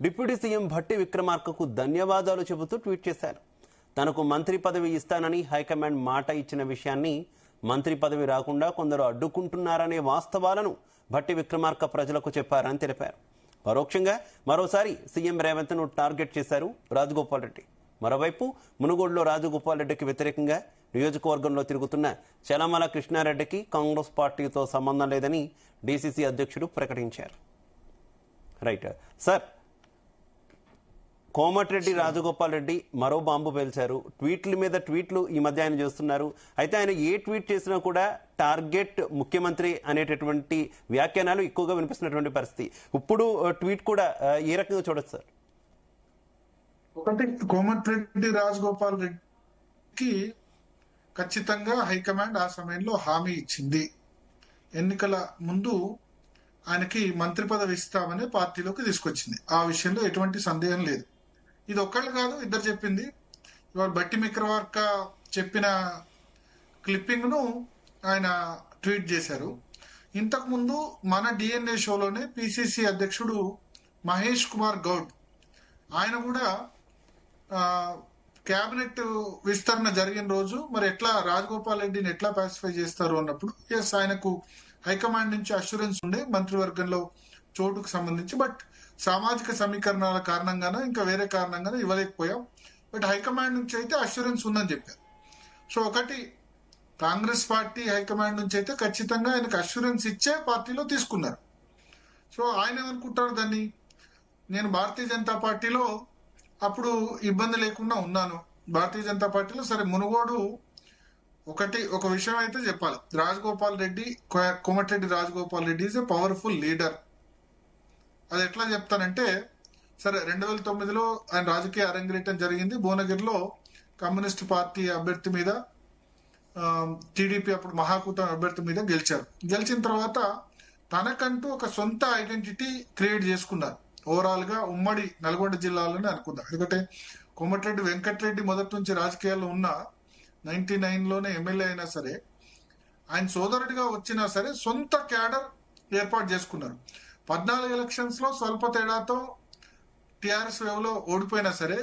Deputy CM Bhatti విక్రమార్కకు ధన్యవాదాలు చెబుతూ tweet చేశారు. తనకు మంత్రి పదవి ఇస్తానని హైకమాండ్ మాట ఇచ్చిన విషయాన్ని, మంత్రి పదవి రాకుండా కొందరు అడ్డుకుంటున్నారనే వాస్తవాలను భట్టి విక్రమార్క ప్రజలకు చెప్పారని తెలిపారు. పరోక్షంగా మరోసారి సీఎం రేవంత్ను టార్గెట్ చేశారు రాజగోపాల్ రెడ్డి. మరోవైపు మునుగోడులో రాజగోపాల్ రెడ్డికి వ్యతిరేకంగా నియోజకవర్గంలో తిరుగుతున్న చలమల కృష్ణారెడ్డికి కాంగ్రెస్ పార్టీతో సంబంధం లేదని డీసీసీ అధ్యక్షుడు ప్రకటించారు. రైట్ సార్, కోమటిరెడ్డి రాజగోపాల్ రెడ్డి మరో బాంబు పేల్చారు. ట్వీట్ల మీద ట్వీట్లు ఈ మధ్య ఆయన చేస్తున్నారు. అయితే ఆయన ఏ ట్వీట్ చేసినా కూడా టార్గెట్ ముఖ్యమంత్రి అనేటటువంటి వ్యాఖ్యానాలు ఎక్కువగా వినిపిస్తున్నటువంటి పరిస్థితి. ఇప్పుడు ట్వీట్ కూడా ఏ రకంగా చూడొచ్చు సార్? ఒకటి, కోమటిరెడ్డి రాజగోపాల్ రెడ్డికి ఖచ్చితంగా హైకమాండ్ ఆ సమయంలో హామీ ఇచ్చింది. ఎన్నికల ముందు ఆయనకి మంత్రి పదవి ఇస్తామని పార్టీలోకి తీసుకొచ్చింది. ఆ విషయంలో ఎటువంటి సందేహం లేదు. ఇది ఒక్కళ్ళు కాదు, ఇద్దరు చెప్పింది. ఇవాళ భట్టి విక్రమార్క చెప్పిన క్లిప్పింగ్ ను ఆయన ట్వీట్ చేశారు. ఇంతకు ముందు మన డిఎన్ఏ షోలోనే పిసిసి అధ్యక్షుడు మహేష్ కుమార్ గౌడ్ ఆయన కూడా కేబినెట్ విస్తరణ జరిగిన రోజు మరి ఎట్లా రాజగోపాల్ రెడ్డిని ఎట్లా పాసిఫై చేస్తారు అన్నప్పుడు ఎస్ ఆయనకు హైకమాండ్ నుంచి అష్యూరెన్స్ ఉండే మంత్రివర్గంలో చోటుకు సంబంధించి, బట్ సామాజిక సమీకరణాల కారణంగానో ఇంకా వేరే కారణంగానో ఇవ్వలేకపోయాం, బట్ హైకమాండ్ నుంచి అయితే అష్యూరెన్స్ ఉందని చెప్పారు. సో ఒకటి, కాంగ్రెస్ పార్టీ హైకమాండ్ నుంచి అయితే ఖచ్చితంగా ఆయనకు అష్యూరెన్స్ ఇచ్చే పార్టీలో తీసుకున్నారు. సో ఆయన ఏమనుకుంటారు, దాన్ని నేను భారతీయ జనతా పార్టీలో అప్పుడు ఇబ్బంది లేకుండా ఉన్నాను, భారతీయ జనతా పార్టీలో సరే మునుగోడు ఒక విషయం అయితే చెప్పాలి. Rajagopal Reddy, Komatireddy Rajagopal Reddy is a powerful leader. అది ఎట్లా చెప్తానంటే, సరే 2009లో ఆయన రాజకీయ అరంగేటం జరిగింది. భువనగిరిలో కమ్యూనిస్ట్ పార్టీ అభ్యర్థి మీద, టీడీపీ అప్పుడు మహాకూటమి అభ్యర్థి మీద గెలిచారు. గెలిచిన తర్వాత తనకంటూ ఒక సొంత ఐడెంటిటీ క్రియేట్ చేసుకున్నారు. ఓవరాల్ గా ఉమ్మడి నల్గొండ జిల్లాలోనే అనుకుందాం. ఎందుకంటే కోమటిరెడ్డి వెంకటరెడ్డి మొదటి నుంచి రాజకీయాల్లో ఉన్న 99లోనే ఎమ్మెల్యే అయినా సరే, ఆయన సోదరుడిగా వచ్చినా సరే సొంత క్యాడర్ ఏర్పాటు చేసుకున్నారు. 14 ఎలక్షన్స్ లో స్వల్ప తేడాతో టిఆర్ఎస్ వేవ్లో ఓడిపోయినా సరే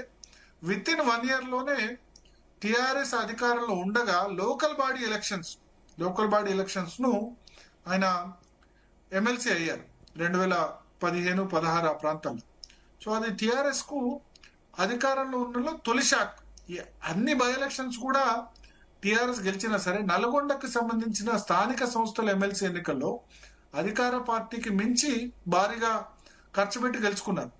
విత్ ఇన్ 1 year లోనే టిఆర్ఎస్ అధికారంలో ఉండగా లోకల్ బాడీ ఎలక్షన్స్ ను ఆయన ఎమ్మెల్సీ అయ్యారు 2015-16 ఆ ప్రాంతంలో. సో అది టిఆర్ఎస్ కు అధికారంలో ఉన్న తొలి షాక్. అన్ని బై ఎలక్షన్స్ కూడా టిఆర్ఎస్ గెలిచినా సరే నల్గొండకు సంబంధించిన స్థానిక సంస్థల ఎమ్మెల్సీ ఎన్నికల్లో అధికార పార్టీకి మించి భారీగా ఖర్చు పెట్టి గెలుచుకున్నారు.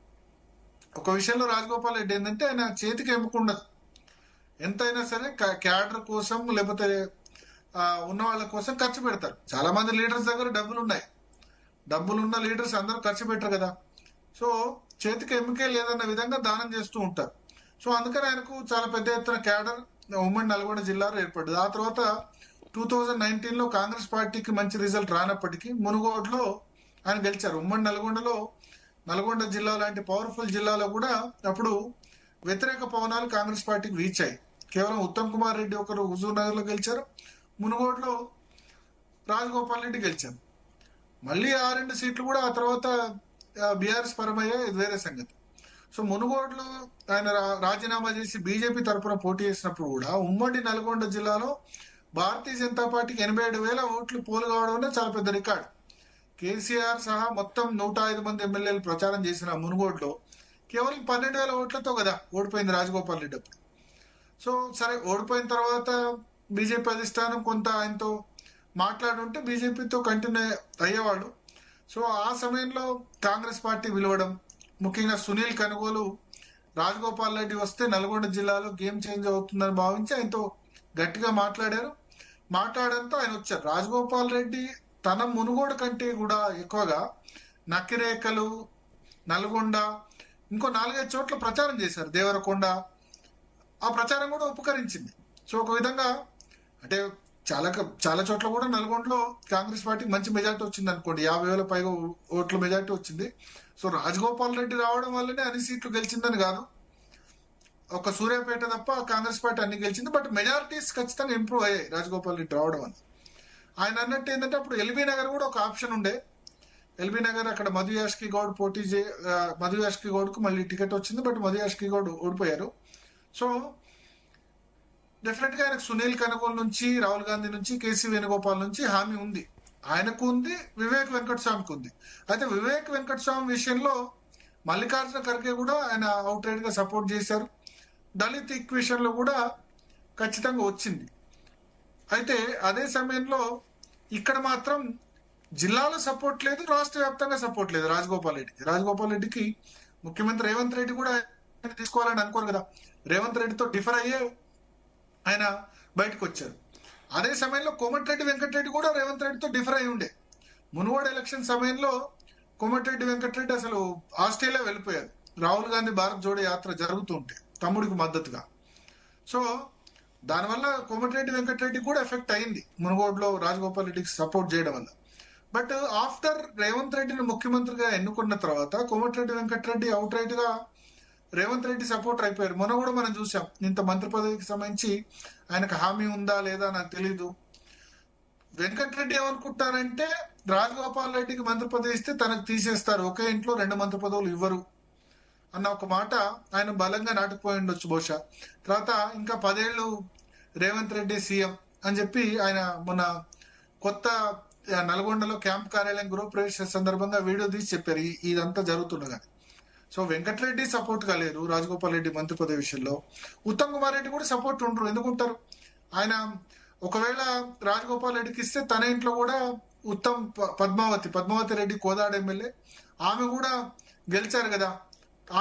ఒక విషయంలో రాజగోపాల్ రెడ్డి ఏంటంటే ఆయన చేతికి ఎమ్ముకుండదు. ఎంతైనా సరే క్యాడర్ కోసం లేకపోతే ఉన్న వాళ్ళ కోసం ఖర్చు పెడతారు. చాలా మంది లీడర్స్ దగ్గర డబ్బులున్న లీడర్స్ అందరూ ఖర్చు పెట్టరు కదా. సో చేతికి ఎమ్మికే లేదన్న విధంగా దానం చేస్తూ ఉంటారు. సో అందుకని ఆయనకు చాలా పెద్ద ఎత్తున క్యాడర్ ఉమ్మడి నల్గొండ జిల్లాలో ఏర్పడింది. ఆ తర్వాత 2019లో కాంగ్రెస్ పార్టీకి మంచి రిజల్ట్ రానప్పటికీ మునుగోడులో ఆయన గెలిచారు. ఉమ్మడి నల్గొండ జిల్లా లాంటి పవర్ఫుల్ జిల్లాలో కూడా అప్పుడు వ్యతిరేక పవనాలు కాంగ్రెస్ పార్టీకి రీచ్ అయ్యాయి. కేవలం ఉత్తమ్ కుమార్ రెడ్డి ఒకరు హుజూర్ నగర్ లో గెలిచారు, మునుగోడులో రాజగోపాల్ రెడ్డి గెలిచారు. మళ్ళీ ఆ 2 సీట్లు కూడా ఆ తర్వాత బీఆర్ఎస్ పరమయ్యా, ఇది వేరే సంగతి. సో మునుగోడులో ఆయన రాజీనామా చేసి బీజేపీ తరఫున పోటీ చేసినప్పుడు కూడా ఉమ్మడి నల్గొండ జిల్లాలో భారతీయ జనతా పార్టీకి 87,000 ఓట్లు పోలు కావడం చాలా పెద్ద రికార్డ్. కేసీఆర్ సహా మొత్తం 105 మంది ఎమ్మెల్యేలు ప్రచారం చేసిన మునుగోడులో కేవలం 12,000 ఓట్లతో కదా ఓడిపోయింది రాజగోపాల్ రెడ్డి అప్పుడు. సో సరే, ఓడిపోయిన తర్వాత బీజేపీ అధిష్టానం కొంత ఆయనతో మాట్లాడుంటే బీజేపీతో కంటిన్యూ అయ్యేవాడు. సో ఆ సమయంలో కాంగ్రెస్ పార్టీ విలువడం, ముఖ్యంగా సునీల్ కనుగోలు రాజగోపాల్ రెడ్డి వస్తే నల్గొండ జిల్లాలో గేమ్ చేంజ్ అవుతుందని భావించి ఆయనతో గట్టిగా మాట్లాడంతో ఆయన వచ్చారు. రాజగోపాల్ రెడ్డి తన మునుగోడు కంటే కూడా ఎక్కువగా నకిరేకలు, నల్గొండ, ఇంకో 4-5 చోట్ల ప్రచారం చేశారు. దేవరకొండ, ఆ ప్రచారం కూడా ఉపకరించింది. సో ఒక విధంగా అంటే చాలా చోట్ల కూడా నల్గొండలో కాంగ్రెస్ పార్టీకి మంచి మెజార్టీ వచ్చింది అనుకోండి, 50,000 పైగా ఓట్ల మెజార్టీ వచ్చింది. సో రాజగోపాల్ రెడ్డి రావడం వల్లనే అన్ని సీట్లు గెలిచిందని కాదు, ఒక సూర్యాపేట తప్ప కాంగ్రెస్ పార్టీ అన్ని గెలిచింది. బట్ మెజారిటీస్ ఖచ్చితంగా ఇంప్రూవ్ అయ్యాయి రాజగోపాల్ రెడ్డి రావడం వల్ల. ఆయన అన్నట్టు ఏంటంటే అప్పుడు ఎల్బీ నగర్ కూడా ఒక ఆప్షన్ ఉండే, ఎల్బీ నగర్ అక్కడ మధు యాష్కి గౌడ్ మధు యాష్కి గౌడ్ కు మళ్ళీ టికెట్ వచ్చింది, బట్ మధు యాష్కి గౌడ్ ఓడిపోయారు. సో డెఫినెట్ గా ఆయనకు సునీల్ కనుగోలు నుంచి, రాహుల్ గాంధీ నుంచి, కేసీ వేణుగోపాల్ నుంచి హామీ ఉంది. ఆయనకు ఉంది, వివేక్ వెంకటస్వామికి ఉంది. అయితే వివేక్ వెంకటస్వామి విషయంలో మల్లికార్జున ఖర్గే కూడా ఆయన అవుట్ రైట్ గా సపోర్ట్ చేశారు. దళిత్ ఈక్వేషన్ లో కూడా ఖచ్చితంగా వచ్చింది. అయితే అదే సమయంలో ఇక్కడ మాత్రం జిల్లాలో సపోర్ట్ లేదు, రాష్ట్ర వ్యాప్తంగా సపోర్ట్ లేదు రాజగోపాల్ రెడ్డికి ముఖ్యమంత్రి రేవంత్ రెడ్డి కూడా తీసుకోవాలని అనుకోరు కదా. రేవంత్ రెడ్డితో డిఫర్ అయ్యే ఆయన బయటకు వచ్చారు. అదే సమయంలో కోమటిరెడ్డి వెంకటరెడ్డి కూడా రేవంత్ రెడ్డితో డిఫర్ అయి ఉండే. మునుగోడు ఎలక్షన్ సమయంలో కోమటిరెడ్డి వెంకటరెడ్డి అసలు ఆస్ట్రేలియా వెళ్ళిపోయారు, రాహుల్ గాంధీ భారత్ జోడో యాత్ర జరుగుతుంటే తమ్ముడికి మద్దతుగా. సో దానివల్ల కోమటిరెడ్డి వెంకటరెడ్డి కూడా ఎఫెక్ట్ అయింది మునుగోడులో రాజగోపాల్ రెడ్డికి సపోర్ట్ చేయడం వల్ల. బట్ ఆఫ్టర్ రేవంత్ రెడ్డిని ముఖ్యమంత్రిగా ఎన్నుకున్న తర్వాత కోమటిరెడ్డి వెంకటరెడ్డి అవుట్ రైట్ గా రేవంత్ రెడ్డి సపోర్టర్ అయిపోయారు. మొన్న కూడా మనం చూసాం, ఇంత మంత్రి పదవికి సంబంధించి ఆయనకు హామీ ఉందా లేదా నాకు తెలీదు. వెంకటరెడ్డి ఏమనుకుంటారంటే రాజగోపాల్ రెడ్డికి మంత్రి పదవి ఇస్తే తనకు తీసేస్తారు, ఒకే ఇంట్లో 2 మంత్రి పదవులు ఇవ్వరు అన్న ఒక మాట ఆయన బలంగా నాటుకుపోయి ఉండొచ్చు బహుశా. తర్వాత ఇంకా 10 ఏళ్ళు రేవంత్ రెడ్డి సీఎం అని చెప్పి ఆయన మొన్న కొత్త నల్గొండలో క్యాంప్ కార్యాలయం గృహప్రవేశ సందర్భంగా వీడియో తీసి చెప్పారు ఇదంతా జరుగుతుండగా. సో వెంకటరెడ్డి సపోర్ట్ గా లేరు రాజగోపాల్ రెడ్డి మంత్రి పదవి విషయంలో. ఉత్తమ్ కుమార్ రెడ్డి కూడా సపోర్ట్ ఉండరు. ఎందుకుంటారు? ఆయన ఒకవేళ రాజగోపాల్ రెడ్డికి ఇస్తే తన ఇంట్లో కూడా పద్మావతి రెడ్డి కోదాడ ఎమ్మెల్యే, ఆమె కూడా గెలిచారు కదా,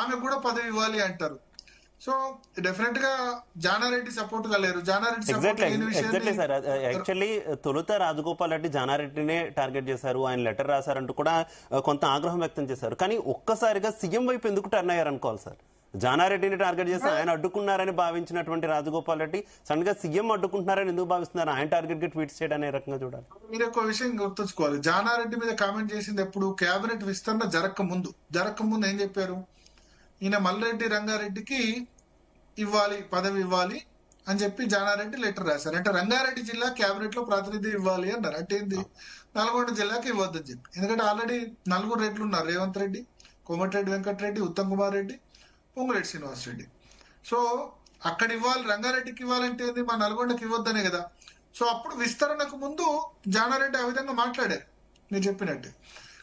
ఆమె కూడా పదవి ఇవ్వాలి అంటారు. సో డెఫినెట్ గా జానారెడ్డి సపోర్ట్ గా లేరు. Jana Reddy exactly sir. యాక్చువల్లీ తొలుత రాజగోపాల్ రెడ్డి జానారెడ్డినే టార్గెట్ చేశారు, ఆయన లెటర్ రాశారంటూ కూడా కొంత ఆగ్రహం వ్యక్తం చేశారు. కానీ ఒక్కసారిగా సీఎం వైపు ఎందుకు టర్న్ అయ్యారు అనుకోవాలి సార్? జానారెడ్డిని టార్గెట్ చేసి ఆయన అడ్డుకున్నారని భావించినటువంటి రాజగోపాల్ రెడ్డి సడన్ గా సీఎం అడ్డుకుంటున్నారని ఎందుకు భావిస్తున్నారు? ఆయన టార్గెట్ గా ట్వీట్ చేయడం అనే రకంగా చూడాలి. మీరు ఒక విషయం గుర్తుంచుకోవాలి, జానారెడ్డి మీద కామెంట్ చేసింది ఎప్పుడు కేబినెట్ విస్తరణ జరగక ముందు ఏం చెప్పారు? ఈయన మల్రెడ్డి రంగారెడ్డికి పదవి ఇవ్వాలి అని చెప్పి జానారెడ్డి లెటర్ రాశారు. అంటే రంగారెడ్డి జిల్లా కేబినెట్ లో ప్రాతినిధ్యం ఇవ్వాలి అన్నారు. అంటే ఏంది? నల్గొండ జిల్లాకి ఇవ్వద్దని చెప్పి. ఎందుకంటే ఆల్రెడీ 4 రెడ్లు ఉన్నారు, రేవంత్ రెడ్డి, కోమటిరెడ్డి వెంకటరెడ్డి, ఉత్తమ్ కుమార్ రెడ్డి, పొంగులేటి శ్రీనివాస్ రెడ్డి. సో అక్కడ ఇవ్వాలి, రంగారెడ్డికి ఇవ్వాలంటే ఏంది? మా నల్గొండకి ఇవ్వద్దనే కదా. సో అప్పుడు విస్తరణకు ముందు జానారెడ్డి ఆ విధంగా మాట్లాడారు మీరు చెప్పినట్టు.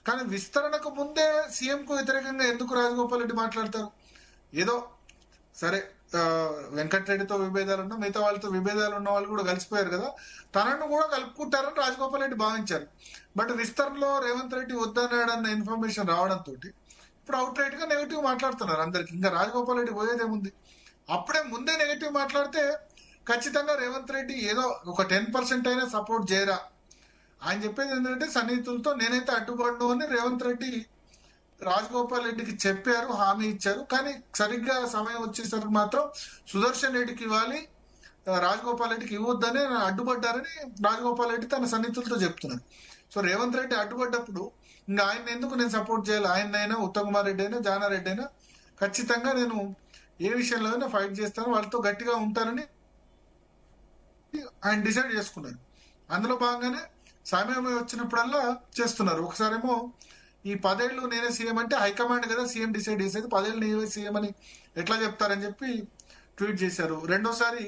కానీ విస్తరణకు ముందే సీఎం కు వ్యతిరేకంగా ఎందుకు రాజగోపాల్ రెడ్డి మాట్లాడతారు? ఏదో సరే వెంకటరెడ్డితో విభేదాలు ఉన్నా, మిగతా వాళ్ళతో విభేదాలు ఉన్న వాళ్ళు కూడా కలిసిపోయారు కదా, తనను కూడా కలుపుకుంటారని రాజగోపాల్ రెడ్డి భావించారు. బట్ విస్తరణలో రేవంత్ రెడ్డి వద్దన్నాడన్న ఇన్ఫర్మేషన్ రావడంతో ఇప్పుడు అవుట్ రైట్ గా నెగిటివ్ మాట్లాడుతున్నారు అందరికి. ఇంకా రాజగోపాల్ రెడ్డి పోయేదేముంది? అప్పుడే ముందే నెగిటివ్ మాట్లాడితే ఖచ్చితంగా రేవంత్ రెడ్డి ఏదో ఒక 10% అయినా సపోర్ట్ చేయరా. ఆయన చెప్పేది ఏంటంటే సన్నిహితులతో నేనైతే అడ్డుపడ్ను అని రేవంత్ రెడ్డి రాజగోపాల్ రెడ్డికి చెప్పారు, హామీ ఇచ్చారు. కానీ సరిగ్గా సమయం వచ్చేసరికి మాత్రం సుదర్శన్ రెడ్డికి ఇవ్వాలి, రాజగోపాల్ రెడ్డికి ఇవ్వద్దని అడ్డుపడ్డారని రాజగోపాల్ రెడ్డి తన సన్నిహితులతో చెప్తున్నారు. సో రేవంత్ రెడ్డి అడ్డుపడ్డప్పుడు ఇంకా ఆయన ఎందుకు నేను సపోర్ట్ చేయాలి? ఆయనైనా, ఉత్తమ్ కుమార్ రెడ్డి అయినా, జానారెడ్డి అయినా ఖచ్చితంగా నేను ఏ విషయంలో అయినా ఫైట్ చేస్తాను, వాళ్ళతో గట్టిగా ఉంటానని ఆయన డిసైడ్ చేసుకున్నారు. అందులో భాగంగానే సమయం వచ్చినప్పుడల్లా చేస్తున్నారు. ఒకసారేమో ఈ 10 ఏళ్ళు నేనే సీఎం అంటే హైకమాండ్ కదా సీఎం డిసైడ్ చేసేది, 10 ఏళ్ళు నేనే సీఎం అని ఎట్లా చెప్తారని చెప్పి ట్వీట్ చేశారు. రెండోసారి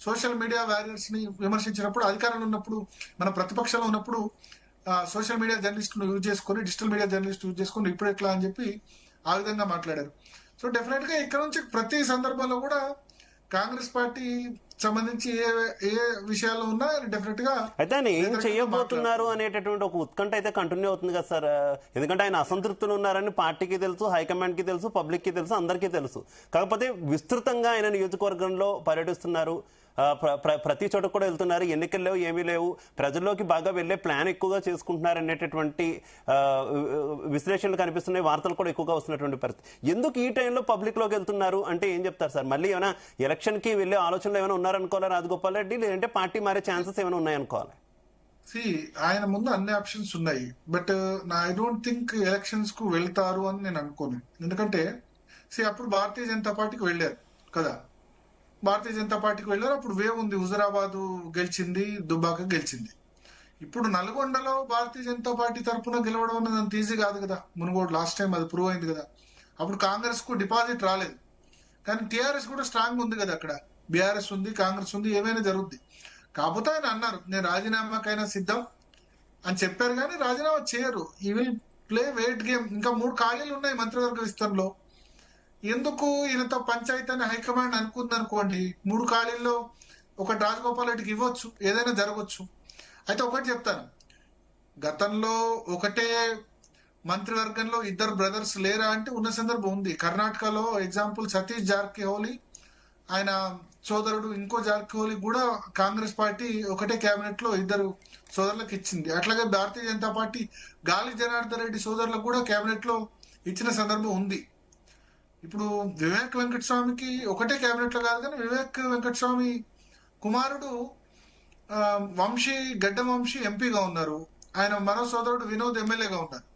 సోషల్ మీడియా వారియర్స్ ని విమర్శించినప్పుడు, అధికారంలో ఉన్నప్పుడు, మన ప్రతిపక్షంలో ఉన్నప్పుడు సోషల్ మీడియా జర్నలిస్టులు యూజ్ చేసుకొని, డిజిటల్ మీడియా జర్నలిస్ట్ యూజ్ చేసుకొని ఇప్పుడు ఎట్లా అని చెప్పి ఆ విధంగా మాట్లాడారు. సో డెఫినెట్ గా ఇక్కడ నుంచి ప్రతి సందర్భంలో కూడా కాంగ్రెస్ పార్టీ సంబంధించి ఏ విషయాల్లో ఉన్నా డెఫినెట్ గా అయితే ఆయన ఏం చేయబోతున్నారు అనేటటువంటి ఒక ఉత్కంఠ అయితే కంటిన్యూ అవుతుంది కదా సార్. ఎందుకంటే ఆయన అసంతృప్తులు ఉన్నారని పార్టీకి తెలుసు, హైకమాండ్ కి తెలుసు, పబ్లిక్ కి తెలుసు, అందరికీ తెలుసు. కాకపోతే విస్తృతంగా ఆయన నియోజకవర్గంలో పర్యటిస్తున్నారు, ప్రతి చోట కూడా వెళ్తున్నారు, ఎన్నికలు లేవు, ఏమీ లేవు, ప్రజల్లోకి బాగా వెళ్లే ప్లాన్ ఎక్కువగా చేసుకుంటున్నారు అనేటటువంటి విశ్లేషణలు కనిపిస్తున్నాయి, వార్తలు కూడా ఎక్కువగా వస్తున్నటువంటి పరిస్థితి. ఎందుకు ఈ టైంలో పబ్లిక్ లోకి వెళ్తున్నారు అంటే ఏం చెప్తారు సార్? మళ్ళీ ఏమైనా ఎలక్షన్ కి వెళ్లే ఆలోచనలు ఏమైనా ఉన్నారనుకోవాలా రాజగోపాల్ రెడ్డి, లేదంటే పార్టీ మారే ఛాన్సెస్ ఏమైనా ఉన్నాయనుకోవాలి? ఆయన ముందు అన్ని ఆప్షన్స్ ఉన్నాయి, but I don't think elections కు వెళ్తారు అని నేను అనుకోను. ఎందుకంటే అప్పుడు భారతీయ జనతా పార్టీకి వెళ్ళారు కదా, భారతీయ జనతా పార్టీకి వెళ్ళారు. అప్పుడు వేవ్ ఉంది, హుజురాబాద్ గెలిచింది, దుబ్బాక గెలిచింది. ఇప్పుడు నల్గొండలో భారతీయ జనతా పార్టీ తరఫున గెలవడం అనేది అంత ఈజీ కాదు కదా. మునుగోడు లాస్ట్ టైం అది ప్రూవ్ అయింది కదా. అప్పుడు కాంగ్రెస్ కు డిపాజిట్ రాలేదు, కానీ టీఆర్ఎస్ కూడా స్ట్రాంగ్ ఉంది కదా. అక్కడ బీఆర్ఎస్ ఉంది, కాంగ్రెస్ ఉంది, ఏమైనా జరుగుద్ది. కాకపోతే ఆయన అన్నారు నేను రాజీనామాకైనా సిద్ధం అని చెప్పారు, కానీ రాజీనామా చేయరు. ఈ విల్ ప్లే వెయిట్ గేమ్. ఇంకా 3 ఖాళీలు ఉన్నాయి మంత్రివర్గ విస్తరణలో. ఎందుకు ఈయనతో పంచాయతీ అని హైకమాండ్ అనుకుంది అనుకోండి, 3 ఖాళీల్లో ఒకటి రాజగోపాల్ రెడ్డికి ఇవ్వచ్చు, ఏదైనా జరగవచ్చు. అయితే ఒకటి చెప్తాను, గతంలో ఒకటే మంత్రివర్గంలో 2 బ్రదర్స్ లేరా అంటే ఉన్న సందర్భం ఉంది. కర్ణాటకలో ఎగ్జాంపుల్ సతీష్ జార్కిహోలీ, ఆయన సోదరుడు ఇంకో జార్కిహోలీ కూడా కాంగ్రెస్ పార్టీ ఒకటే కేబినెట్ లో 2 సోదరులకు ఇచ్చింది. అట్లాగే భారతీయ జనతా పార్టీ గాలి జనార్దన్ రెడ్డి సోదరులకు కూడా కేబినెట్ లో ఇచ్చిన సందర్భం ఉంది. ఇప్పుడు వివేక్ వెంకటస్వామికి ఒకటే కేబినెట్ లో కాదు, కానీ వివేక్ వెంకటస్వామి కుమారుడు గడ్డం వంశీ ఎంపీగా ఉన్నారు. ఆయన మరో సోదరుడు వినోద్ ఎమ్మెల్యేగా ఉన్నారు.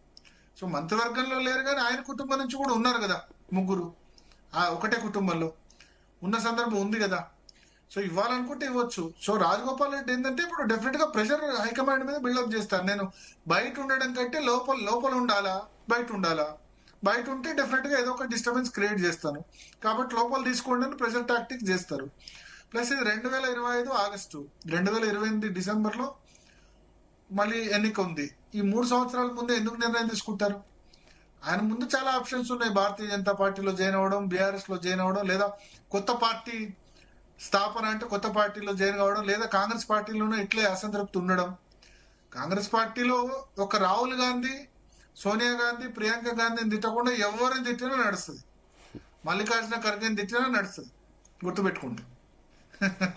సో మంత్రివర్గంలో లేరు, కానీ ఆయన కుటుంబం నుంచి కూడా ఉన్నారు కదా 3 ఒకటే కుటుంబంలో ఉన్న సందర్భం ఉంది కదా. సో ఇవ్వాలనుకుంటే ఇవ్వచ్చు. సో రాజగోపాల్ రెడ్డి ఏంటంటే ఇప్పుడు డెఫినెట్ గా ప్రెషర్ హైకమాండ్ మీద బిల్డప్ చేస్తాను. నేను బయట ఉండడం కంటే లోపల ఉండాలా, బయట ఉండాలా. బయట ఉంటే డెఫినెట్ గా ఏదో ఒక డిస్టర్బెన్స్ క్రియేట్ చేస్తాను, కాబట్టి లోపల తీసుకోండి అని ప్రెషర్ టాక్టిక్స్ చేస్తారు. ప్లస్ ఇది 2025 ఆగస్టు, 2028 డిసెంబర్ లో మళ్ళీ ఎన్నిక ఉంది. ఈ 3 సంవత్సరాల ముందే ఎందుకు నిర్ణయం తీసుకుంటారు? ఆయన ముందు చాలా ఆప్షన్స్ ఉన్నాయి. భారతీయ జనతా పార్టీలో జాయిన్ అవ్వడం, బీఆర్ఎస్ లో జాయిన్ అవ్వడం, లేదా కొత్త పార్టీ స్థాపన అంటే కొత్త పార్టీలో జాయిన్ కావడం, లేదా కాంగ్రెస్ పార్టీలోనే ఇట్లే అసంతృప్తి ఉండడం. కాంగ్రెస్ పార్టీలో ఒక రాహుల్ గాంధీ, సోనియా గాంధీ, ప్రియాంక గాంధీని తిట్టకుండా ఎవరిని తిట్టినా నడుస్తుంది, మల్లికార్జున ఖర్గేని తిట్టినా నడుస్తుంది, గుర్తుపెట్టుకుంటాం.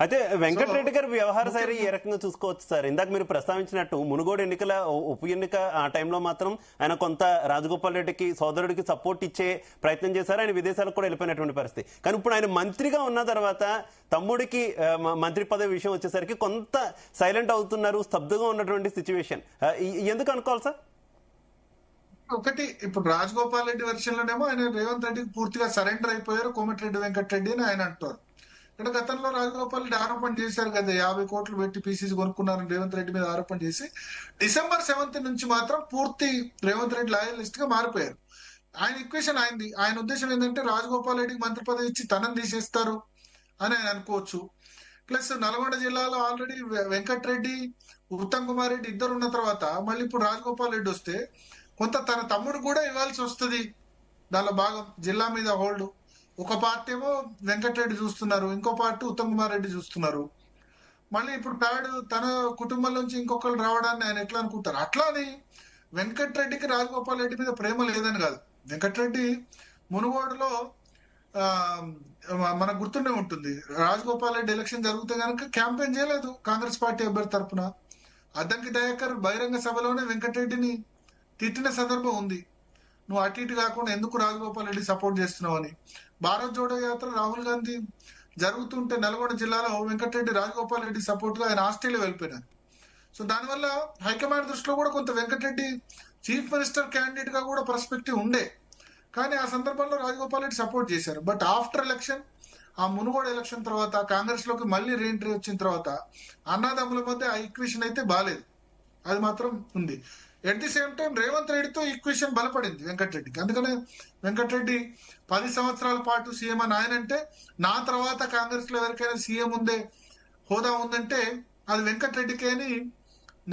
అయితే వెంకటరెడ్డి గారి వ్యవహార శైలి ఏ రకంగా చూసుకోవచ్చు సార్? ఇందాక మీరు ప్రస్తావించినట్టు మునుగోడు ఎన్నికల ఉప ఎన్నిక ఆ టైంలో మాత్రం ఆయన కొంత రాజగోపాల్ రెడ్డికి సోదరుడికి సపోర్ట్ ఇచ్చే ప్రయత్నం చేశారు. ఆయన విదేశాలకు కూడా వెళ్ళిపోయినటువంటి పరిస్థితి. కానీ ఇప్పుడు ఆయన మంత్రిగా ఉన్న తర్వాత తమ్ముడికి మంత్రి పదవి విషయం వచ్చేసరికి కొంత సైలెంట్ అవుతున్నారు, స్తబ్దుగా ఉన్నటువంటి సిచ్యువేషన్. ఎందుకు అనుకోవాలి సార్? ఒకటి, ఇప్పుడు రాజగోపాల్ రెడ్డి వెర్షన్ లోనేమో ఆయన రేవంత్ రెడ్డికి పూర్తిగా సరెండర్ అయిపోయారు, కోమటిరెడ్డి వెంకటరెడ్డి అని ఆయన అంటారు. ఇక్కడ గతంలో రాజగోపాల్ రెడ్డి ఆరోపణ చేశారు కదా, 50 కోట్లు పెట్టి పీసీసీ కొనుక్కున్నారని రేవంత్ రెడ్డి మీద ఆరోపణ చేసి December 7th నుంచి మాత్రం పూర్తి రేవంత్ రెడ్డి లాయలిస్ట్ గా మారిపోయారు. ఆయన ఈక్వేషన్ అయింది. ఆయన ఉద్దేశం ఏంటంటే రాజగోపాల్ రెడ్డికి మంత్రి పదవి ఇచ్చి తనని తీసేస్తారు అని ఆయన అనుకోవచ్చు. ప్లస్ నల్గొండ జిల్లాలో ఆల్రెడీ వెంకటరెడ్డి, ఉత్తమ్ కుమార్ రెడ్డి ఇద్దరు ఉన్న తర్వాత మళ్ళీ ఇప్పుడు రాజగోపాల్ రెడ్డి వస్తే కొంత తన తమ్ముడు కూడా ఇవ్వాల్సి వస్తుంది. దానిలో భాగం జిల్లా మీద హోల్డ్. ఒక పార్టీ ఏమో వెంకటరెడ్డి చూస్తున్నారు, ఇంకో పార్టీ ఉత్తమ్ కుమార్ రెడ్డి చూస్తున్నారు. మళ్ళీ ఇప్పుడు ప్యాడ్ తన కుటుంబం నుంచి ఇంకొకరు రావడాన్ని ఆయన ఎట్లా అనుకుంటారు? అట్లా అని వెంకటరెడ్డికి రాజగోపాల్ రెడ్డి మీద ప్రేమ లేదని కాదు. వెంకటరెడ్డి మునుగోడులో మనకు గుర్తుండే ఉంటుంది, రాజగోపాల్ రెడ్డి ఎలక్షన్ జరిగితే కనుక క్యాంపెయిన్ చేయలేదు కాంగ్రెస్ పార్టీ అభ్యర్థి తరఫున. అద్దంకి దయాకర్ బహిరంగ సభలోనే వెంకటరెడ్డిని తిట్టిన సందర్భం ఉంది, నువ్వు అటు ఇటు కాకుండా ఎందుకు రాజగోపాల్ రెడ్డి సపోర్ట్ చేస్తున్నావు అని. భారత్ జోడో యాత్ర రాహుల్ గాంధీ జరుగుతుంటే నల్గొండ జిల్లాలో వెంకటరెడ్డి రాజగోపాల్ రెడ్డి సపోర్ట్ గా ఆయన ఆస్ట్రేలియా వెళ్ళిపోయినారు. సో దానివల్ల హైకమాండ్ దృష్టిలో కూడా కొంత వెంకటరెడ్డి చీఫ్ మినిస్టర్ క్యాండిడేట్ గా కూడా పర్స్పెక్టివ్ ఉండే, కానీ ఆ సందర్భంలో రాజగోపాల్ రెడ్డి సపోర్ట్ చేశారు. బట్ ఆఫ్టర్ ఎలక్షన్, ఆ మునుగోడు ఎలక్షన్ తర్వాత కాంగ్రెస్ లోకి మళ్ళీ రీఎంట్రీ వచ్చిన తర్వాత అన్నాదమ్ముల మధ్య ఆ ఈక్వేషన్ అయితే బాలేదు, అది మాత్రం ఉంది. At the same time Revanth రెడ్డితో ఈక్వేషన్ బలపడింది వెంకటరెడ్డికి. అందుకనే వెంకటరెడ్డి 10 సంవత్సరాల పాటు సీఎం అని ఆయన అంటే, నా తర్వాత కాంగ్రెస్ లో ఎవరికైనా సీఎం ఉందే హోదా ఉందంటే అది వెంకటరెడ్డికి అని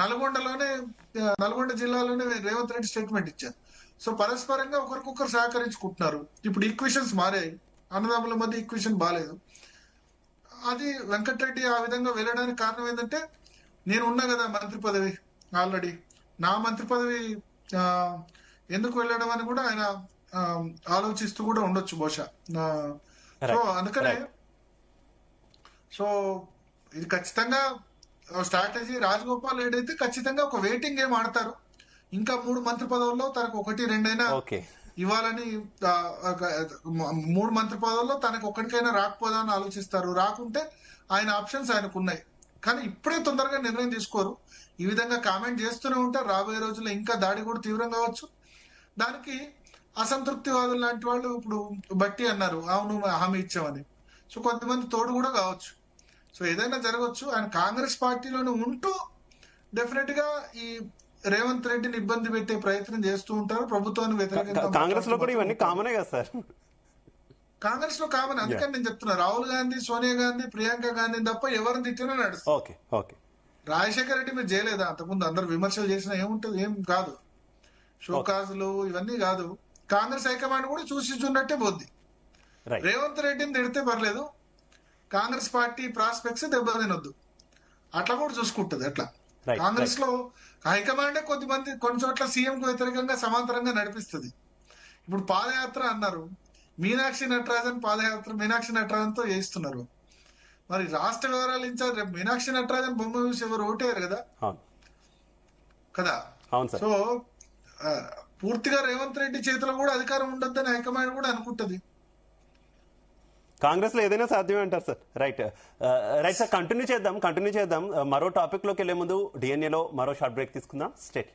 నల్గొండ జిల్లాలోనే రేవంత్ రెడ్డి స్టేట్మెంట్ ఇచ్చారు. సో పరస్పరంగా ఒకరికొకరు సహకరించుకుంటున్నారు. ఇప్పుడు ఈక్వేషన్స్ మారాయి, అన్నదమ్ముల మధ్య ఈక్వేషన్ బాగాలేదు. అది వెంకటరెడ్డి ఆ విధంగా వెళ్ళడానికి కారణం ఏంటంటే, నేను ఉన్నా కదా మంత్రి పదవి ఆల్రెడీ, నా మంత్రి పదవి ఎందుకు వెళ్ళడం అని కూడా ఆయన ఆలోచిస్తూ కూడా ఉండొచ్చు బహుశా. సో అందుకనే సో ఇది ఖచ్చితంగా స్ట్రాటజీ. రాజగోపాల్ రెడ్డి అయితే ఖచ్చితంగా ఒక వెయిటింగ్ గేమ్ ఆడతారు. ఇంకా 3 మంత్రి పదవుల్లో తనకు 1-2 అయినా ఇవ్వాలని, 3 మంత్రి పదవుల్లో తనకు ఒక్కడికైనా రాకపోదా అని ఆలోచిస్తారు. రాకుంటే ఆయన ఆప్షన్స్ ఆయనకు ఉన్నాయి, కానీ ఇప్పుడే తొందరగా నిర్ణయం తీసుకోరు. ఈ విధంగా కామెంట్ చేస్తూనే ఉంటారు. రాబోయే రోజుల్లో ఇంకా దాడి కూడా తీవ్రం కావచ్చు. దానికి అసంతృప్తివాదులు లాంటి వాళ్ళు ఇప్పుడు బట్టి అన్నారు, అవును హామీ ఇచ్చామని. సో కొంతమంది తోడు కూడా కావచ్చు. సో ఏదైనా జరగవచ్చు. ఆయన కాంగ్రెస్ పార్టీలోనే ఉంటూ డెఫినెట్ గా ఈ రేవంత్ రెడ్డిని ఇబ్బంది పెట్టే ప్రయత్నం చేస్తూ ఉంటారు. ప్రభుత్వాన్ని వ్యతిరేకంగా కాంగ్రెస్ లో కూడా ఇవన్నీ కామనే కదా సార్. కాంగ్రెస్ లో కామన్. అందుకని నేను చెప్తున్నా, రాహుల్ గాంధీ, సోనియా గాంధీ, ప్రియాంక గాంధీ తప్ప ఎవరిని తిట్టినా నడుస్తుంది. Okay okay. రాజశేఖర రెడ్డి మీరు చేయలేదా? అంతకుముందు అందరు విమర్శలు చేసినా ఏముంటది? ఏం కాదు. షోకాజులు ఇవన్నీ కాదు. కాంగ్రెస్ హైకమాండ్ కూడా చూసి చూడనట్టే పోద్ది. రైట్ రేవంత్ రెడ్డిని తిడితే పర్లేదు, కాంగ్రెస్ పార్టీ ప్రాస్పెక్ట్స్ దెబ్బతినొద్దు, అట్లా కూడా చూసుకుంటది. అట్లా Right, కాంగ్రెస్ లో హైకమాండే కొన్ని చోట్ల సీఎం కు వ్యతిరేకంగా సమాంతరంగా నడిపిస్తుంది. ఇప్పుడు పాదయాత్ర అన్నారు, మీనాక్షి నటరాజన్ పాదయాత్ర మీనాక్షి నటరాజన్ తో చేయిస్తున్నారు. మరి రాష్ట్ర వ్యవహారాలు ఇన్ఛార్జ్ రేపు మీనాక్షి నటరాజన్ బొమ్మ చూసి ఎవరు ఓటేయారు కదా అవును కదా. అవును సార్. సో పూర్తిగా రేవంత్ రెడ్డి చేతిలో కూడా అధికారం ఉండొద్దని హైకమాండ్ కూడా అనుకుంటది. కాంగ్రెస్ లో ఏదైనా సాధ్యమే అంటారు sir. Right right sir, continue చేద్దాం. మరో టాపిక్ లోకి వెళ్లే ముందు DNA లో మరో షార్ట్ బ్రేక్ తీసుకుందాం. స్టేట్